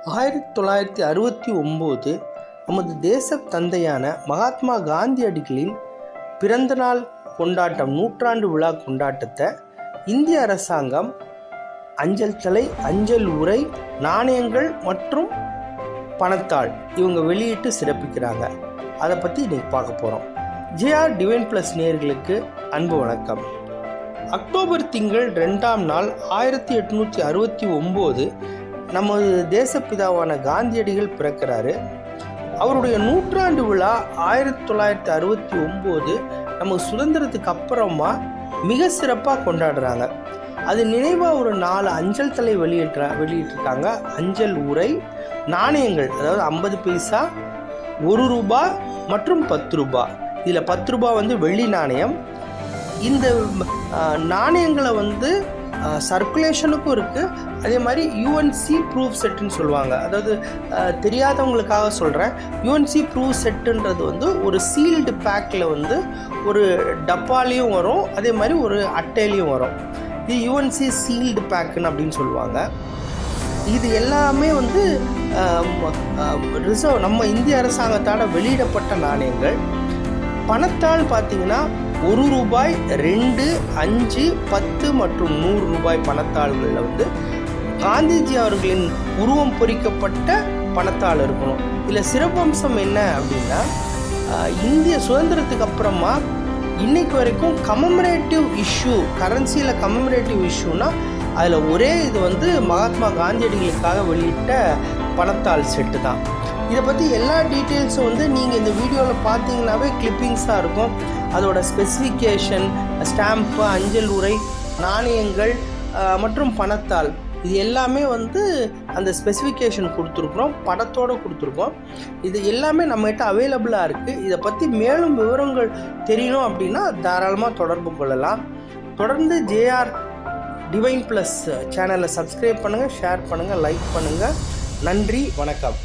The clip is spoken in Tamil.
1969 நமது தேச தந்தையான மகாத்மா காந்தியடிகளின் பிறந்தநாள் கொண்டாட்டம், நூற்றாண்டு விழா கொண்டாட்டத்தை இந்திய அரசாங்கம் அஞ்சல் தலை, அஞ்சல் உரை, நாணயங்கள் மற்றும் பணத்தாள் இவங்க வெளியிட்டு சிறப்பிக்கிறாங்க. அதை பற்றி இன்னைக்கு பார்க்க போகிறோம். ஜேஆர் டிவைன் ப்ளஸ் நேயர்களுக்கு அன்பு வணக்கம். அக்டோபர் திங்கள் 2ஆம் நாள் 1869 நமது தேசப்பிதாவான காந்தியடிகள் பிறக்கிறாரு. அவருடைய நூற்றாண்டு விழா 1969 நம்ம சுதந்திரத்துக்கு அப்புறமா மிக சிறப்பாக கொண்டாடுறாங்க. அது நினைவாக ஒரு 4 அஞ்சல் தலை வெளியிட்டிருக்காங்க. அஞ்சல் உரை, நாணயங்கள், அதாவது 50 பைசா, 1 ரூபாய் மற்றும் 10 ரூபாய். இதில் 10 ரூபாய் வந்து வெள்ளி நாணயம். இந்த நாணயங்களை வந்து சர்க்குலேஷனுக்கும் இருக்குது. அதே மாதிரி யூஎன்சி ப்ரூஃப் செட்டுன்னு சொல்லுவாங்க. அதாவது தெரியாதவங்களுக்காக சொல்கிறேன். யூஎன்சி ப்ரூஃப் செட்டுன்றது வந்து ஒரு சீல்டு பேக்கில் வந்து ஒரு டப்பாலையும் வரும், அதே மாதிரி ஒரு அட்டையிலையும் வரும். இது யூஎன்சி சீல்டு பேக்குன்னு அப்படின்னு சொல்லுவாங்க. இது எல்லாமே வந்து ரிசர்வ் நம்ம இந்திய அரசாங்கத்தால் வெளியிடப்பட்ட நாணயங்கள். பணத்தால் பார்த்தீங்கன்னா 1 ரூபாய், 2, 5, 10 மற்றும் 100 ரூபாய் பணத்தாள்களில் வந்து காந்திஜி அவர்களின் உருவம் பொறிக்கப்பட்ட பணத்தாள் இருக்கணும். இதில் சிறப்பம்சம் என்ன அப்படின்னா, இந்திய சுதந்திரத்துக்கு அப்புறமா இன்னைக்கு வரைக்கும் கமெமரேட்டிவ் இஷ்யூ, கரன்சியில் கமெமரேட்டிவ் இஷ்யூனா அதில் ஒரே இது வந்து மகாத்மா காந்தியடிகளுக்காக வெளியிட்ட பணத்தாள் செட்டு தான். இதை பற்றி எல்லா டீட்டெயில்ஸும் வந்து நீங்கள் இந்த வீடியோவில் பார்த்தீங்கன்னாவே கிளிப்பிங்ஸாக இருக்கும். அதோட ஸ்பெசிஃபிகேஷன், ஸ்டாம்ப்பு, அஞ்சல் உரை, நாணயங்கள் மற்றும் பணத்தாள், இது எல்லாமே வந்து அந்த ஸ்பெசிஃபிகேஷன் கொடுத்துருக்குறோம், படத்தோடு கொடுத்துருக்கோம். இது எல்லாமே நம்மகிட்ட அவைலபிளாக இருக்குது. இதை பற்றி மேலும் விவரங்கள் தெரியணும் அப்படின்னா தாராளமாக தொடர்பு கொள்ளலாம். தொடர்ந்து ஜேஆர் டிவைன் ப்ளஸ் சேனலை சப்ஸ்கிரைப் பண்ணுங்கள், ஷேர் பண்ணுங்கள், லைக் பண்ணுங்கள். நன்றி, வணக்கம்.